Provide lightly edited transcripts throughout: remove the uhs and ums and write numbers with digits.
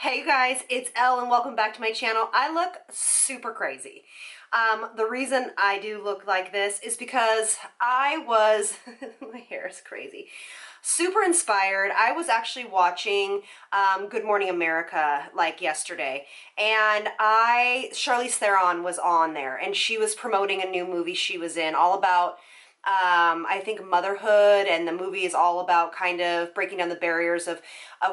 Hey you guys, it's Elle and welcome back to my channel. I look super crazy. The reason I do look like this is because I was, my hair is crazy, super inspired. I was actually watching Good Morning America like yesterday, and Charlize Theron was on there and she was promoting a new movie she was in all about I think motherhood, and the movie is all about kind of breaking down the barriers of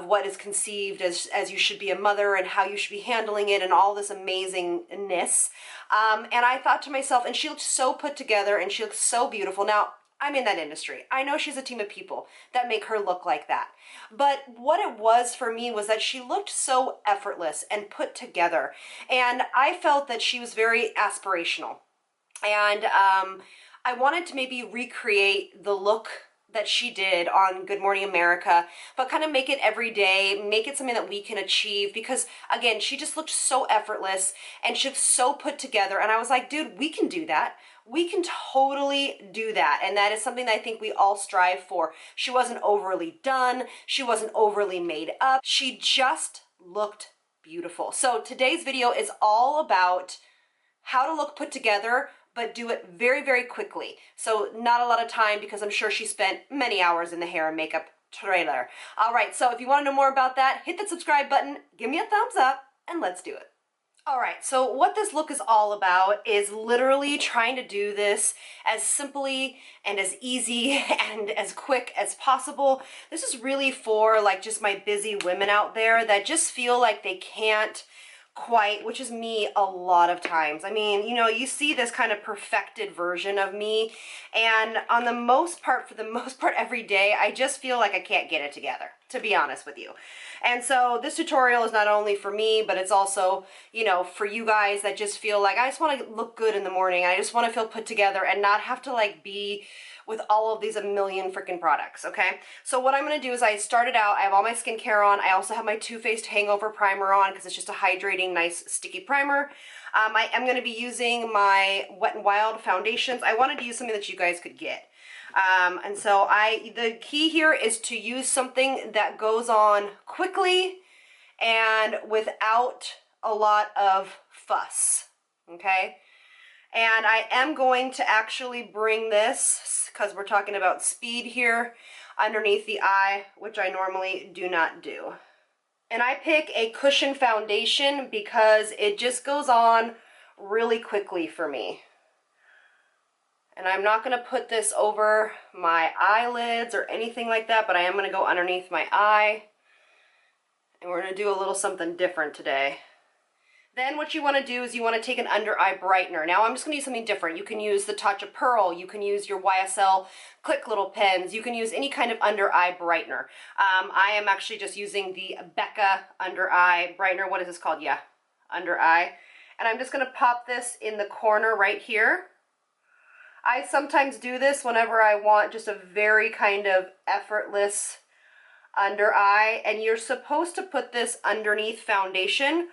what is conceived as you should be a mother and how you should be handling it and all this amazingness. And I thought to myself, and she looked so put together and she looked so beautiful. Now, I'm in that industry. I know she's a team of people that make her look like that. But what it was for me was that she looked so effortless and put together. And I felt that she was very aspirational. And I wanted to maybe recreate the look that she did on Good Morning America, but kind of make it every day, make it something that we can achieve, because again, she just looked so effortless and she looked so put together. And I was like, dude, we can do that. We can totally do that. And that is something that I think we all strive for. She wasn't overly done. She wasn't overly made up. She just looked beautiful. So today's video is all about how to look put together, but do it very, very quickly. So not a lot of time, because I'm sure she spent many hours in the hair and makeup trailer. All right, so if you want to know more about that, hit the subscribe button, give me a thumbs up, and let's do it. All right, so what this look is all about is literally trying to do this as simply and as easy and as quick as possible. This is really for like just my busy women out there that just feel like they can't quite, which is me a lot of times. I mean, you know, you see this kind of perfected version of me, and on the most part, for the most part every day, I just feel like I can't get it together, to be honest with you. And so this tutorial is not only for me, but it's also, you know, for you guys that just feel like I just want to look good in the morning. I just want to feel put together and not have to like be with all of these a million freaking products, okay? So what I'm gonna do is I started out, I have all my skincare on. I also have my Too Faced Hangover Primer on because it's just a hydrating, nice, sticky primer. I am gonna be using my Wet n Wild foundations. I wanted to use something that you guys could get. And so the key here is to use something that goes on quickly and without a lot of fuss, okay? And I am going to actually bring this, because we're talking about speed here, underneath the eye, which I normally do not do. And I pick a cushion foundation because it just goes on really quickly for me. And I'm not going to put this over my eyelids or anything like that, but I am going to go underneath my eye. And we're going to do a little something different today. Then what you want to do is you want to take an under eye brightener. Now I'm just going to use something different. You can use the Touch of Pearl. You can use your YSL Click Little pens. You can use any kind of under eye brightener. I am actually just using the Becca under eye brightener. What is this called? Yeah, under eye. And I'm just going to pop this in the corner right here. I sometimes do this whenever I want just a very kind of effortless under eye. And you're supposed to put this underneath foundation,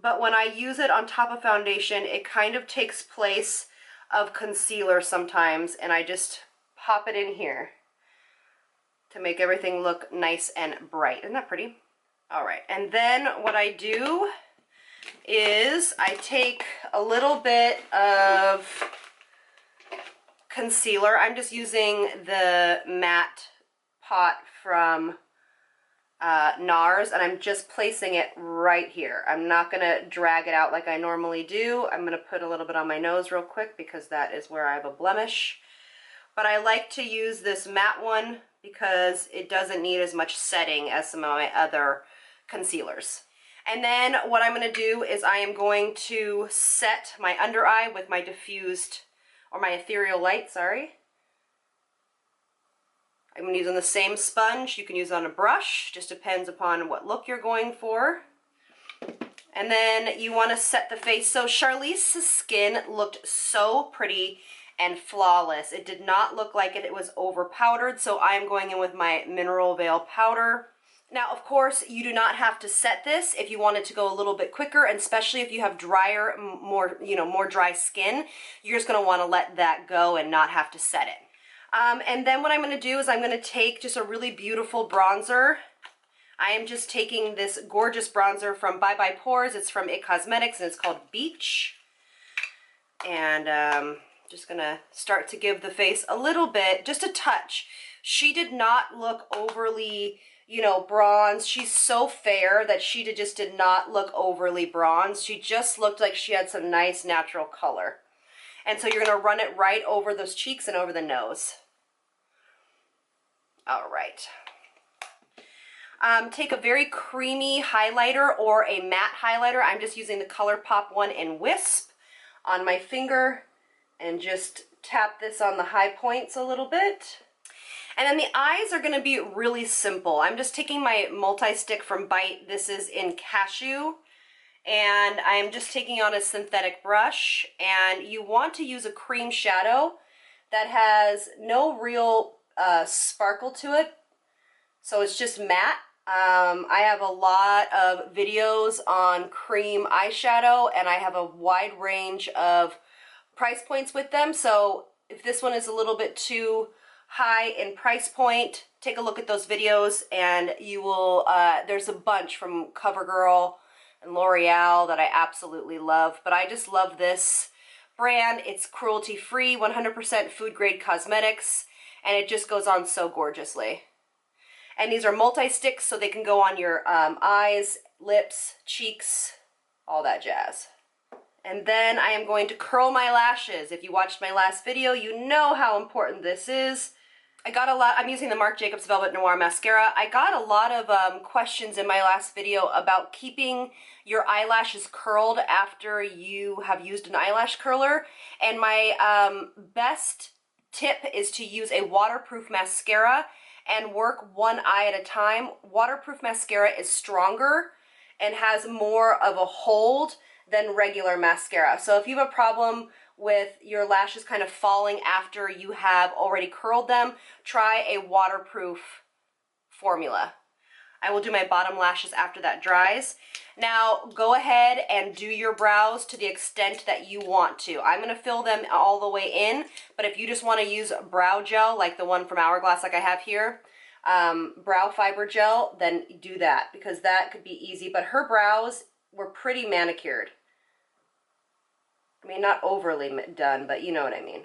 but when I use it on top of foundation, it kind of takes place of concealer sometimes, and I just pop it in here to make everything look nice and bright. Isn't that pretty? All right, and then what I do is I take a little bit of concealer. I'm just using the matte pot from NARS, and I'm just placing it right here. I'm not going to drag it out like I normally do. I'm going to put a little bit on my nose real quick because that is where I have a blemish. But I like to use this matte one because it doesn't need as much setting as some of my other concealers. And then what I'm going to do is I am going to set my under eye with my diffused, or my ethereal light, sorry. I'm using the same sponge. You can use it on a brush, just depends upon what look you're going for. And then you want to set the face. So Charlize's skin looked so pretty and flawless. It did not look like it was over powdered, so I'm going in with my Mineral Veil powder. Now, of course, you do not have to set this if you want it to go a little bit quicker, and especially if you have drier, more dry skin, you're just going to want to let that go and not have to set it. And then what I'm going to do is I'm going to take just a really beautiful bronzer I am just taking this gorgeous bronzer from Bye Bye Pores. It's from It Cosmetics and it's called Beach. And just gonna start to give the face a little bit, just a touch. She did not look overly, you know, bronzed. She's so fair that she just did not look overly bronzed. She just looked like she had some nice natural color. And so you're gonna run it right over those cheeks and over the nose. All right. Take a very creamy highlighter or a matte highlighter. I'm just using the ColourPop one in Wisp on my finger and just tap this on the high points a little bit. And then the eyes are going to be really simple. I'm just taking my multi-stick from Bite. This is in Cashew. And I'm just taking on a synthetic brush. And you want to use a cream shadow that has no real sparkle to it. So it's just matte. I have a lot of videos on cream eyeshadow and I have a wide range of price points with them. So if this one is a little bit too high in price point, take a look at those videos and you will, there's a bunch from CoverGirl and L'Oreal that I absolutely love, but I just love this brand. It's cruelty-free, 100% food grade cosmetics, and it just goes on so gorgeously. And these are multi-sticks, so they can go on your eyes, lips, cheeks, all that jazz. And then I am going to curl my lashes. If you watched my last video, you know how important this is. I got a lot, I'm using the Marc Jacobs Velvet Noir Mascara. I got a lot of questions in my last video about keeping your eyelashes curled after you have used an eyelash curler. And my best tip is to use a waterproof mascara and work one eye at a time. Waterproof mascara is stronger and has more of a hold than regular mascara. So if you have a problem with your lashes kind of falling after you have already curled them, try a waterproof formula. I will do my bottom lashes after that dries. Now go ahead and do your brows to the extent that you want to. I'm gonna fill them all the way in, but if you just wanna use brow gel like the one from Hourglass like I have here, brow fiber gel, then do that because that could be easy. But her brows were pretty manicured. I mean, not overly done, but you know what I mean.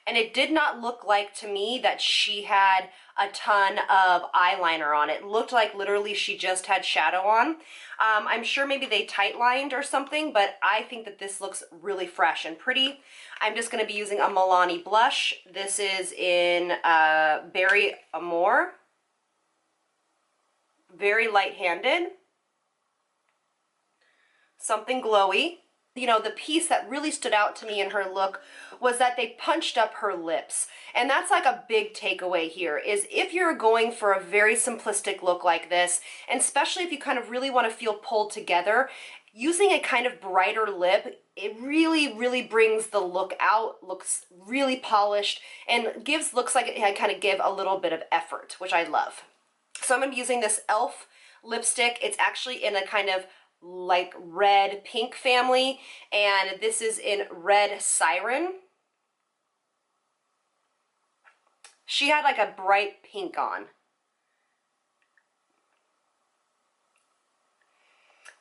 And it did not look like to me that she had a ton of eyeliner on. It looked like literally she just had shadow on. I'm sure maybe they tight lined or something, but I think that this looks really fresh and pretty. I'm just gonna be using a Milani blush. This is in Berry Amore. Very light-handed. Something glowy. You know, the piece that really stood out to me in her look was that they punched up her lips. And that's like a big takeaway here, is if you're going for a very simplistic look like this, and especially if you kind of really want to feel pulled together, using a kind of brighter lip, it really, really brings the look out, looks really polished, and looks like it had kind of give a little bit of effort, which I love. So I'm going to be using this e.l.f. lipstick. It's actually in a kind of like red pink family, and this is in Red Siren. She had like a bright pink on.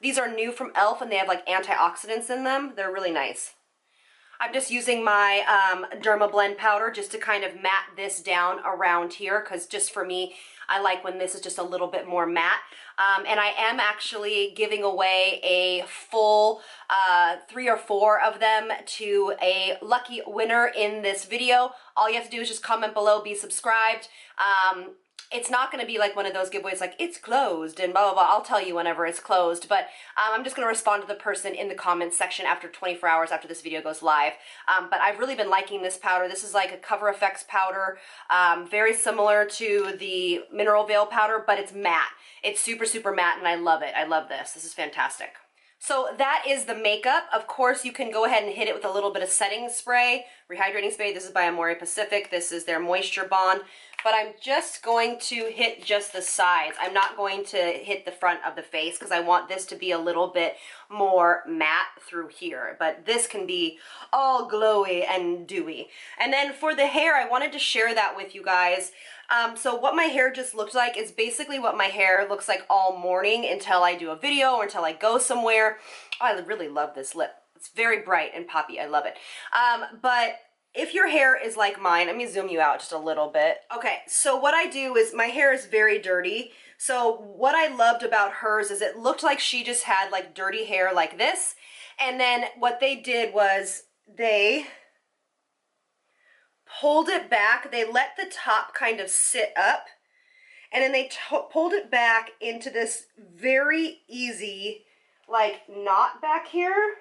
These are new from e.l.f. and they have like antioxidants in them. They're really nice. I'm just using my Derma Blend powder just to kind of matte this down around here, because just for me, I like when this is just a little bit more matte. And I am actually giving away a full 3 or 4 of them to a lucky winner in this video. All you have to do is just comment below, be subscribed. It's not going to be like one of those giveaways like it's closed and blah, blah, blah. I'll tell you whenever it's closed, but I'm just going to respond to the person in the comments section after 24 hours after this video goes live. But I've really been liking this powder. This is like a Cover FX powder, very similar to the Mineral Veil powder, but it's matte. It's super, super matte, and I love it. I love this. This is fantastic. So that is the makeup. Of course, you can go ahead and hit it with a little bit of setting spray, rehydrating spray. This is by Amore Pacific. This is their Moisture Bond. but I'm just going to hit just the sides. I'm not going to hit the front of the face because I want this to be a little bit more matte through here, but this can be all glowy and dewy. And then for the hair, I wanted to share that with you guys. So what my hair just looked like is basically what my hair looks like all morning until I do a video or until I go somewhere. Oh, I really love this lip. It's very bright and poppy. I love it. But if your hair is like mine, let me zoom you out just a little bit. Okay, so what I do is my hair is very dirty. So what I loved about hers is it looked like she just had like dirty hair like this. And then what they did was they pulled it back. They let the top kind of sit up. And then they pulled it back into this very easy like knot back here.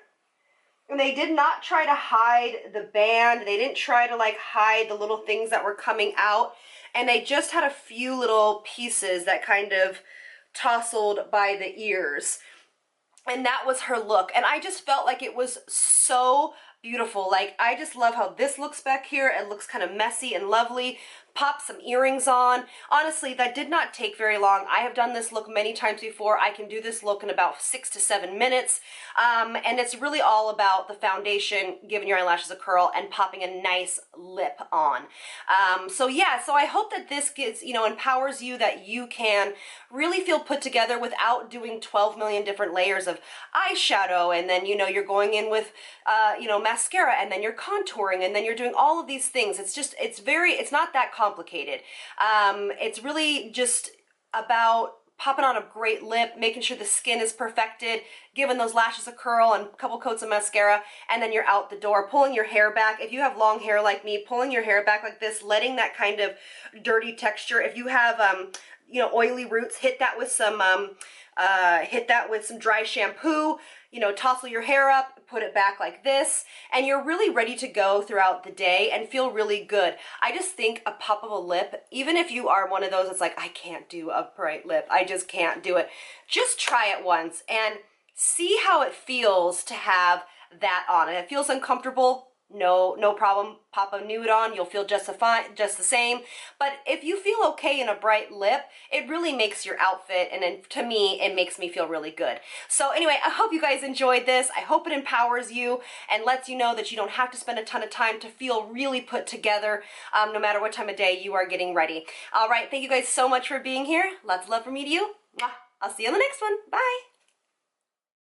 And they did not try to hide the band. They didn't try to like hide the little things that were coming out. And they just had a few little pieces that kind of tousled by the ears. And that was her look. And I just felt like it was so beautiful. Like, I just love how this looks back here. It looks kind of messy and lovely. Pop some earrings on. Honestly, that did not take very long. I have done this look many times before. I can do this look in about 6 to 7 minutes. And it's really all about the foundation, giving your eyelashes a curl, and popping a nice lip on. So yeah, so I hope that this gives, empowers you, that you can really feel put together without doing 12 million different layers of eyeshadow, and then, you're going in with, mascara, and then you're contouring, and then you're doing all of these things. It's not that complicated. It's really just about popping on a great lip, making sure the skin is perfected, giving those lashes a curl and a couple coats of mascara, and then you're out the door, pulling your hair back. If you have long hair like me, pulling your hair back like this, letting that kind of dirty texture. If you have, oily roots, hit that with some dry shampoo, tousle your hair up, put it back like this, and you're really ready to go throughout the day and feel really good. I just think a pop of a lip, even if you are one of those that's like, I can't do a bright lip, I just can't do it, just try it once and see how it feels to have that on. If it feels uncomfortable, no problem. Pop a nude on, you'll feel just the same. But if you feel okay in a bright lip, it really makes your outfit, and then to me, it makes me feel really good. So anyway, I hope you guys enjoyed this. I hope it empowers you and lets you know that you don't have to spend a ton of time to feel really put together, no matter what time of day you are getting ready. All right, thank you guys so much for being here. Lots of love from me to you. Mwah. I'll see you on the next one. Bye.